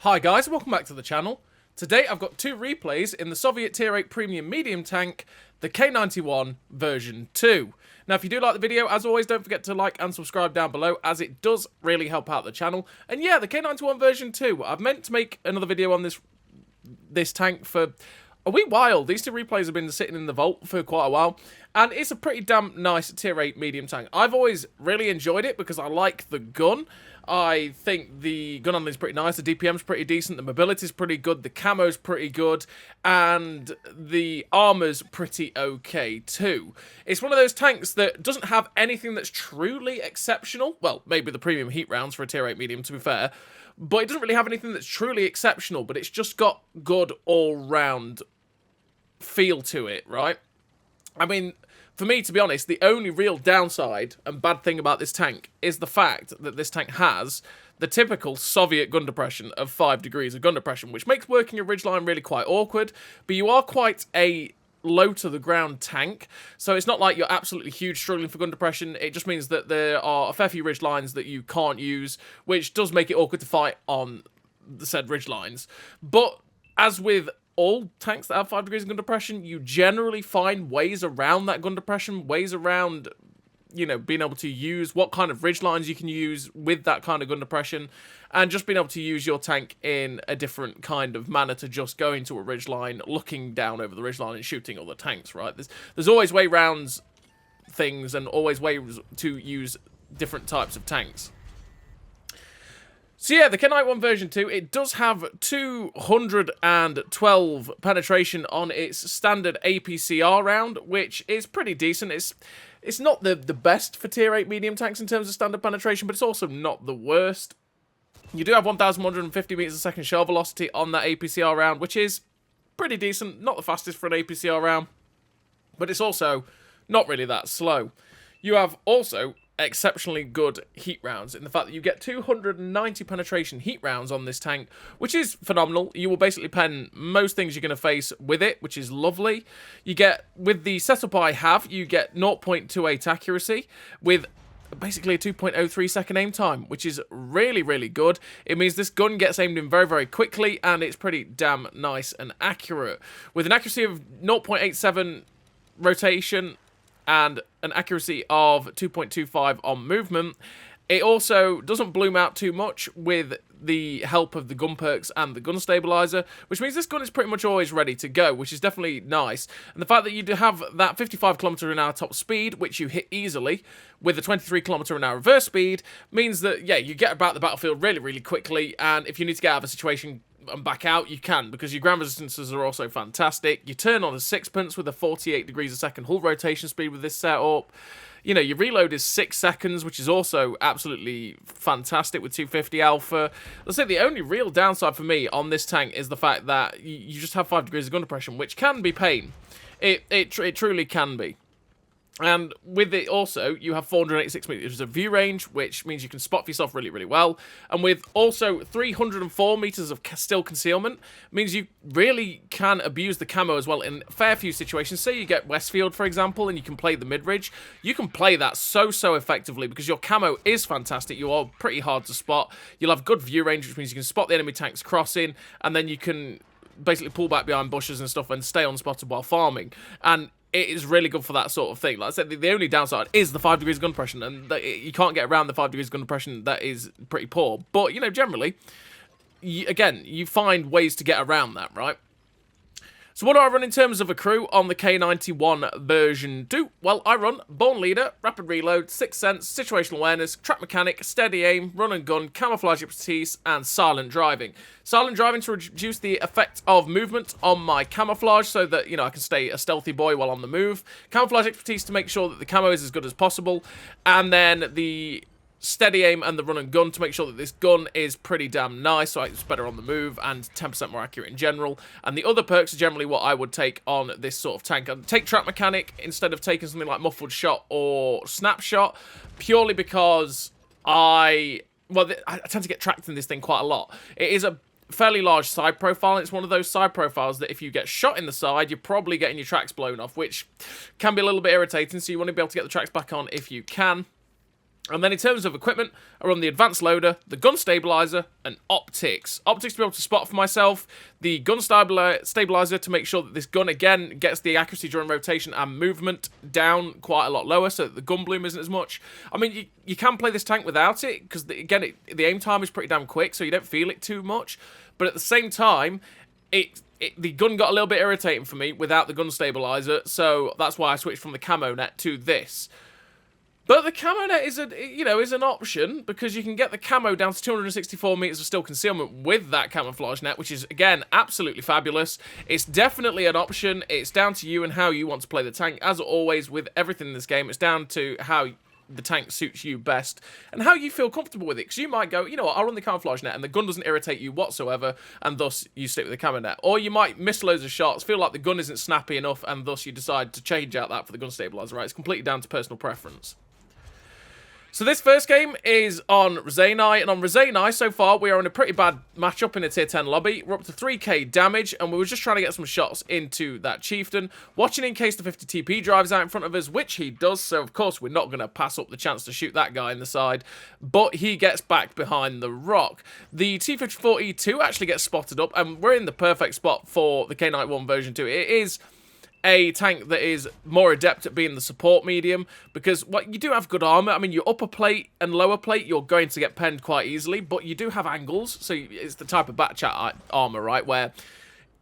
Hi guys, welcome back to the channel. Today I've got two replays in the Soviet Tier 8 Premium Medium Tank, the K-91 version 2. Now if you do like the video, as always, don't forget to like and subscribe down below, as it does really help out the channel. And yeah, the K-91 version 2, I've meant to make another video on this tank for a wee while. These two replays have been sitting in the vault for quite a while, and it's a pretty damn nice Tier 8 medium tank. I've always really enjoyed it because I like the gun. I think the gun handling is pretty nice, the DPM's pretty decent, the mobility's pretty good, the camo's pretty good, and the armor's pretty okay too. It's one of those tanks that doesn't have anything that's truly exceptional. Well, maybe the premium heat rounds for a Tier 8 medium, to be fair, but it doesn't really have anything that's truly exceptional, but it's just got good all-round feel to it, right? I mean, for me, to be honest, the only real downside and bad thing about this tank is the fact that this tank has the typical Soviet gun depression of 5 degrees of gun depression, which makes working a ridgeline really quite awkward, but you are quite a low-to-the-ground tank, so it's not like you're absolutely huge struggling for gun depression. It just means that there are a fair few ridgelines that you can't use, which does make it awkward to fight on the said ridgelines. But as with all tanks that have 5 degrees of gun depression, you generally find ways around that gun depression, ways around, you know, being able to use what kind of ridgelines you can use with that kind of gun depression, and just being able to use your tank in a different kind of manner to just go into a ridgeline, looking down over the ridgeline and shooting other tanks, right? There's always way rounds things and always ways to use different types of tanks. So yeah, the K-91 version 2, it does have 212 penetration on its standard APCR round, which is pretty decent. It's not the best for Tier 8 medium tanks in terms of standard penetration, but it's also not the worst. You do have 1,150 meters a second shell velocity on that APCR round, which is pretty decent. Not the fastest for an APCR round, but it's also not really that slow. You have also exceptionally good heat rounds in the fact that you get 290 penetration heat rounds on this tank, which is phenomenal. You will basically pen most things you're going to face with it, which is lovely. You get, with the setup I have, you get 0.28 accuracy with basically a 2.03 second aim time, which is really, really good. It means this gun gets aimed in very, very quickly, and it's pretty damn nice and accurate. With an accuracy of 0.87 rotation and an accuracy of 2.25 on movement, it also doesn't bloom out too much with the help of the gun perks and the gun stabilizer, which means this gun is pretty much always ready to go, which is definitely nice. And the fact that you do have that 55 km/h top speed, which you hit easily, with a 23 km/h reverse speed, means that, yeah, you get about the battlefield really, really quickly, and if you need to get out of a situation and back out, you can, because your ground resistances are also fantastic. You turn on a sixpence with a 48 degrees a second hull rotation speed with this setup. You know, your reload is 6 seconds, which is also absolutely fantastic with 250 alpha. Let's say the only real downside for me on this tank is the fact that you just have 5 degrees of gun depression, which can be pain. It truly can be. And with it also, you have 486 meters of view range, which means you can spot for yourself really, really well. And with also 304 meters of still concealment, means you really can abuse the camo as well in a fair few situations. Say you get Westfield, for example, and you can play the mid-ridge. You can play that so effectively because your camo is fantastic. You are pretty hard to spot. You'll have good view range, which means you can spot the enemy tanks crossing, and then you can basically pull back behind bushes and stuff and stay unspotted while farming. And it is really good for that sort of thing. Like I said, the only downside is the 5 degrees of gun depression, and you can't get around the 5 degrees of gun depression. That is pretty poor. But, you know, generally, again, you find ways to get around that, right? So what do I run in terms of a crew on the K-91 version 2? Well, I run Born Leader, Rapid Reload, Sixth Sense, Situational Awareness, Track Mechanic, Steady Aim, Run and Gun, Camouflage Expertise, and Silent Driving. Silent Driving to reduce the effect of movement on my camouflage so that, you know, I can stay a stealthy boy while on the move. Camouflage Expertise to make sure that the camo is as good as possible. And then the Steady Aim and the Run and Gun to make sure that this gun is pretty damn nice, so it's better on the move and 10% more accurate in general. And the other perks are generally what I would take on this sort of tank. I'd take Track Mechanic instead of taking something like Muffled Shot or Snapshot, purely because I tend to get tracked in this thing quite a lot. It is a fairly large side profile, and it's one of those side profiles that if you get shot in the side, you're probably getting your tracks blown off, which can be a little bit irritating, so you want to be able to get the tracks back on if you can. And then in terms of equipment, I run the advanced loader, the gun stabilizer, and optics. Optics to be able to spot for myself, the gun stabilizer to make sure that this gun, again, gets the accuracy during rotation and movement down quite a lot lower, so that the gun bloom isn't as much. I mean, you can play this tank without it, because, again, the aim time is pretty damn quick, so you don't feel it too much. But at the same time, the gun got a little bit irritating for me without the gun stabilizer, so that's why I switched from the camo net to this. But the camo net is an option, because you can get the camo down to 264 meters of still concealment with that camouflage net, which is, again, absolutely fabulous. It's definitely an option. It's down to you and how you want to play the tank. As always, with everything in this game, it's down to how the tank suits you best and how you feel comfortable with it. Because you might go, you know what, I'll run the camouflage net and the gun doesn't irritate you whatsoever, and thus you stick with the camo net. Or you might miss loads of shots, feel like the gun isn't snappy enough, and thus you decide to change out that for the gun stabilizer, right? It's completely down to personal preference. So this first game is on Redshire, and on Redshire, so far, we are in a pretty bad matchup in a tier 10 lobby. We're up to 3k damage, and we were just trying to get some shots into that chieftain, watching in case the 50 TP drives out in front of us, which he does, so of course we're not going to pass up the chance to shoot that guy in the side, but he gets back behind the rock. The T-54-II actually gets spotted up, and we're in the perfect spot for the K-91 version 2. It is a tank that is more adept at being the support medium, because you do have good armor. I mean, your upper plate and lower plate, you're going to get penned quite easily, but you do have angles, so it's the type of backchat armor, right, where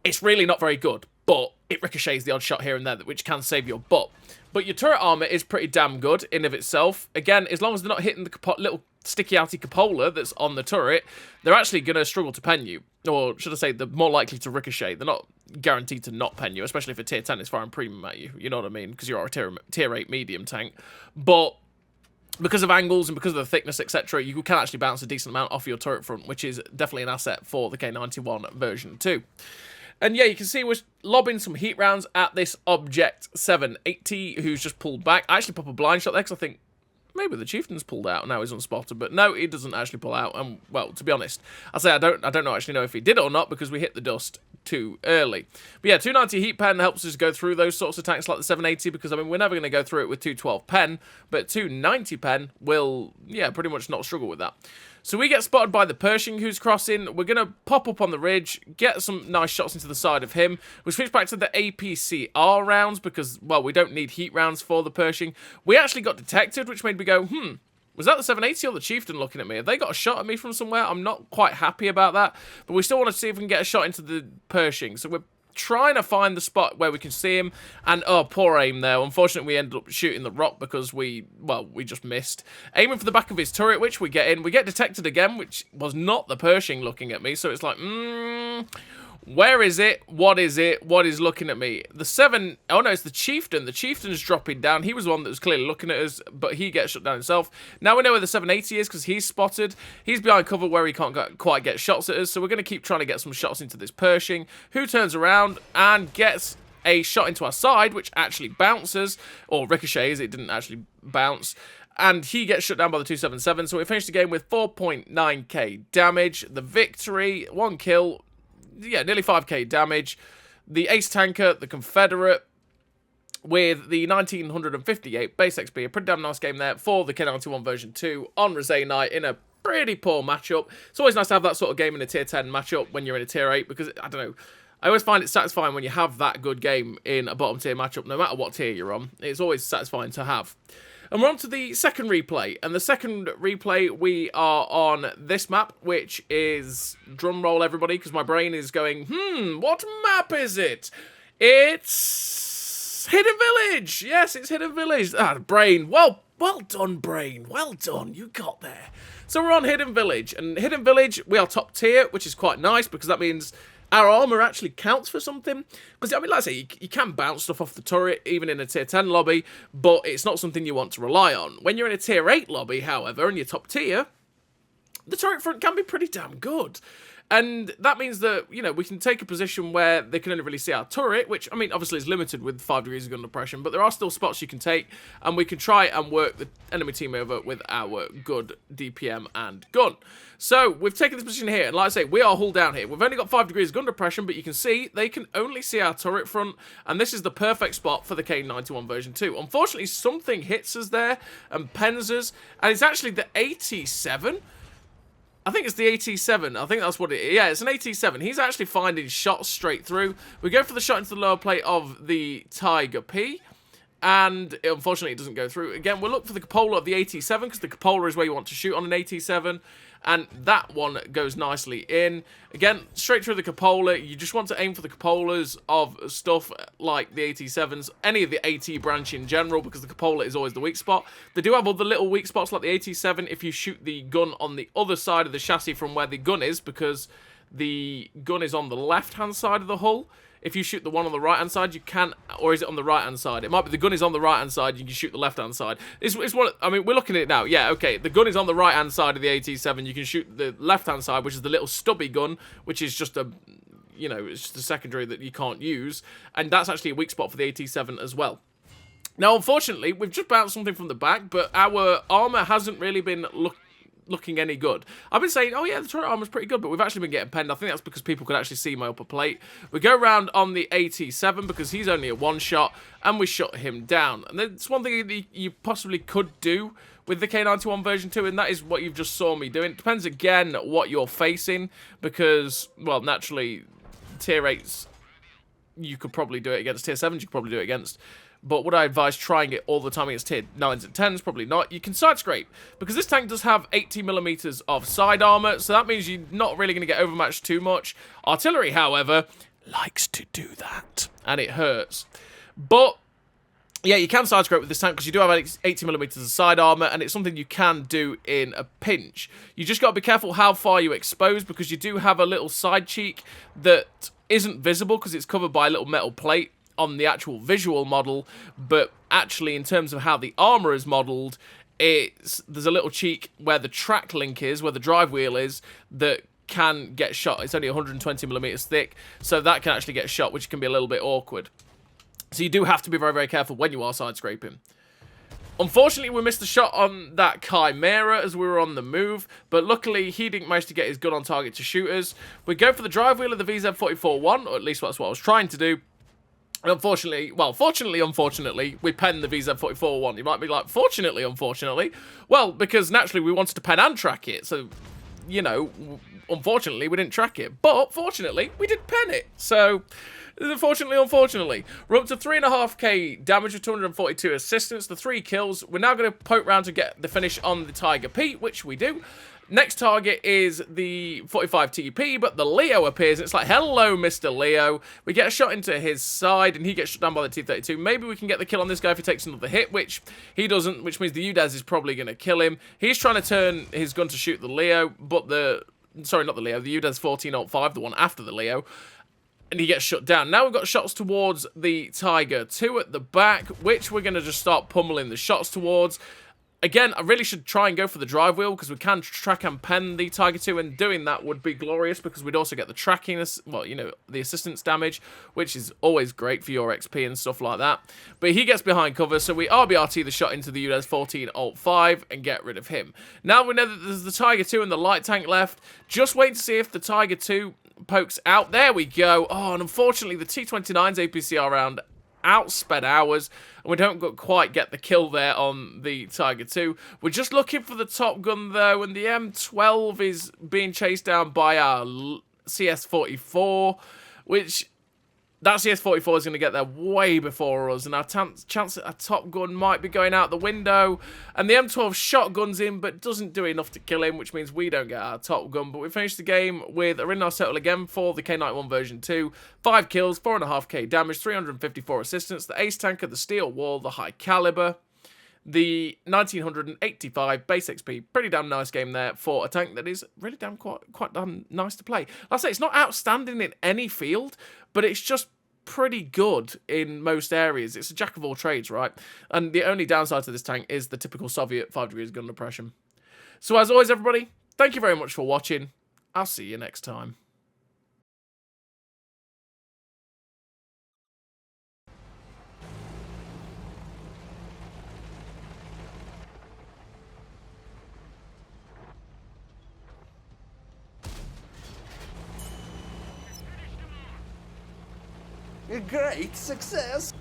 it's really not very good, but it ricochets the odd shot here and there, which can save your butt. But your turret armor is pretty damn good in of itself. Again, as long as they're not hitting the little sticky-outy cupola that's on the turret, they're actually going to struggle to pen you. Or should I say, they're more likely to ricochet. They're not guaranteed to not pen you, especially if a tier 10 is firing premium at you. You know what I mean? Because you're a tier 8 medium tank. But because of angles and because of the thickness, etc., you can actually bounce a decent amount off your turret front, which is definitely an asset for the K-91 version 2. And yeah, you can see we're lobbing some heat rounds at this Object 780, who's just pulled back. I actually pop a blind shot there, because I think maybe the chieftain's pulled out, now he's unspotted, but no, he doesn't actually pull out. And well, to be honest, I don't actually know if he did or not, because we hit the dust too early. But yeah, 290 heat pen helps us go through those sorts of tanks like the 780, because I mean, we're never going to go through it with 212 pen, but 290 pen will, yeah, pretty much not struggle with that. So we get spotted by the Pershing who's crossing. We're going to pop up on the ridge, get some nice shots into the side of him. We switch back to the APCR rounds because, well, we don't need heat rounds for the Pershing. We actually got detected, which made me go, was that the 780 or the chieftain looking at me? Have they got a shot at me from somewhere? I'm not quite happy about that, but we still want to see if we can get a shot into the Pershing. So we're trying to find the spot where we can see him, and oh, poor aim there. Unfortunately, we ended up shooting the rock because we just missed. Aiming for the back of his turret, which we get in. We get detected again, which was not the Pershing looking at me, so it's like, where is it? What is it? What is looking at me? Oh no, it's the chieftain. The chieftain's dropping down. He was the one that was clearly looking at us, but he gets shut down himself. Now we know where the 780 is because he's spotted. He's behind cover where he can't quite get shots at us, so we're going to keep trying to get some shots into this Pershing, who turns around and gets a shot into our side, which actually bounces, or ricochets. It didn't actually bounce. And he gets shut down by the 277, so we finished the game with 4.9k damage. The victory, 1 kill, yeah, nearly 5k damage. The ace tanker, the Confederate, with the 1958 base XP. A pretty damn nice game there for the K-91 version 2 on Redshire in a pretty poor matchup. It's always nice to have that sort of game in a tier 10 matchup when you're in a tier 8, because, I don't know, I always find it satisfying when you have that good game in a bottom tier matchup, no matter what tier you're on. It's always satisfying to have. And we're on to the second replay. And the second replay, we are on this map, which is, drum roll everybody, because my brain is going, what map is it? It's Hidden Village. Yes, it's Hidden Village. Ah, brain. Well done, brain. Well done. You got there. So we're on Hidden Village. And Hidden Village, we are top tier, which is quite nice, because that means our armor actually counts for something. Because, I mean, like I say, you can bounce stuff off the turret, even in a tier 10 lobby, but it's not something you want to rely on. When you're in a tier 8 lobby, however, and you're top tier, the turret front can be pretty damn good. And that means that, you know, we can take a position where they can only really see our turret, which, I mean, obviously is limited with 5 degrees of gun depression, but there are still spots you can take, and we can try and work the enemy team over with our good DPM and gun. So, we've taken this position here, and like I say, we are hull down here. We've only got 5 degrees of gun depression, but you can see they can only see our turret front, and this is the perfect spot for the K-91 version 2. Unfortunately, something hits us there and pens us, and it's actually the AT-7. I think it's the AT-7. I think that's what it is. Yeah, it's an AT-7. He's actually finding shots straight through. We go for the shot into the lower plate of the Tiger P, and unfortunately it doesn't go through. Again, we'll look for the cupola of the AT-7, because the cupola is where you want to shoot on an AT-7, and that one goes nicely in. Again, straight through the cupola. You just want to aim for the cupolas of stuff like the AT-7s, any of the AT branch in general, because the cupola is always the weak spot. They do have other little weak spots like the AT-7 if you shoot the gun on the other side of the chassis from where the gun is, because the gun is on the left-hand side of the hull. If you shoot the one on the right-hand side, you can, or is it on the right-hand side? It might be the gun is on the right-hand side, you can shoot the left-hand side. It's one, I mean, we're looking at it now. Yeah, okay, the gun is on the right-hand side of the AT-7, you can shoot the left-hand side, which is the little stubby gun, which is just a, you know, it's just a secondary that you can't use, and that's actually a weak spot for the AT-7 as well. Now, unfortunately, we've just bounced something from the back, but our armor hasn't really been looking any good. I've been saying, oh yeah, the turret armor's pretty good, but we've actually been getting penned. I think that's because people could actually see my upper plate. We go around on the AT-7 because he's only a one-shot, and we shut him down. And that's one thing that you possibly could do with the K-91 version 2, and that is what you've just saw me doing. It depends, again, what you're facing, because, well, naturally, tier 8s, you could probably do it against. Tier 7s, you could probably do it against. But would I advise trying it all the time against tier 9s and 10s? Probably not. You can side scrape, because this tank does have 80mm of side armor, so that means you're not really going to get overmatched too much. Artillery, however, likes to do that, and it hurts. But yeah, you can side scrape with this tank because you do have 80mm of side armor, and it's something you can do in a pinch. You just got to be careful how far you expose, because you do have a little side cheek that isn't visible because it's covered by a little metal plate on the actual visual model, but actually in terms of how the armor is modeled, there's a little cheek where the track link is, where the drive wheel is, that can get shot. It's only 120mm thick, so that can actually get shot, which can be a little bit awkward. So you do have to be very, very careful when you are side scraping. Unfortunately, we missed a shot on that Chimera as we were on the move, but luckily he didn't manage to get his gun on target to shoot us. We go for the drive wheel of the VZ-44-1, or at least that's what I was trying to do. And unfortunately, well, fortunately, unfortunately, we penned the VZ-44-1. You might be like, fortunately, unfortunately. Well, because naturally we wanted to pen and track it. So, you know, unfortunately, we didn't track it. But fortunately, we did pen it. So, unfortunately, we're up to 3.5k damage with 242 assistance, the 3 kills. We're now going to poke round to get the finish on the Tiger P, which we do. Next target is the 45 TP, but the Leo appears. It's like, hello, Mr. Leo. We get a shot into his side, and he gets shot down by the T-32. Maybe we can get the kill on this guy if he takes another hit, which he doesn't, which means the UDAS is probably going to kill him. He's trying to turn his gun to shoot the Leo, but sorry, not the Leo, the UDAS 1405, the one after the Leo. And he gets shut down. Now we've got shots towards the Tiger 2 at the back, which we're going to just start pummeling the shots towards. Again, I really should try and go for the drive wheel, because we can track and pen the Tiger 2, and doing that would be glorious, because we'd also get the tracking, well, you know, the assistance damage, which is always great for your XP and stuff like that. But he gets behind cover, so we RBRT the shot into the UDAS 1405 and get rid of him. Now we know that there's the Tiger 2 and the light tank left. Just wait to see if the Tiger 2 pokes out. There we go. Oh, and unfortunately, the T-29's APCR round outsped ours, and we don't quite get the kill there on the Tiger 2. We're just looking for the Top Gun, though, and the M12 is being chased down by our CS-44, which that CS-44 is going to get there way before us, and our chance at a Top Gun might be going out the window. And the M12 shotguns him, but doesn't do enough to kill him, which means we don't get our Top Gun. But we finished the game with a win our total again for the K-91 version 2. 5 kills, 4.5k damage, 354 assistance, the ace tanker, the steel wall, the high caliber, the 1985 base XP. Pretty damn nice game there for a tank that is really quite damn nice to play. Like I say, it's not outstanding in any field, but it's just pretty good in most areas. It's a jack of all trades, right? And the only downside to this tank is the typical Soviet 5 degrees gun depression. So as always, everybody, thank you very much for watching. I'll see you next time. A great success!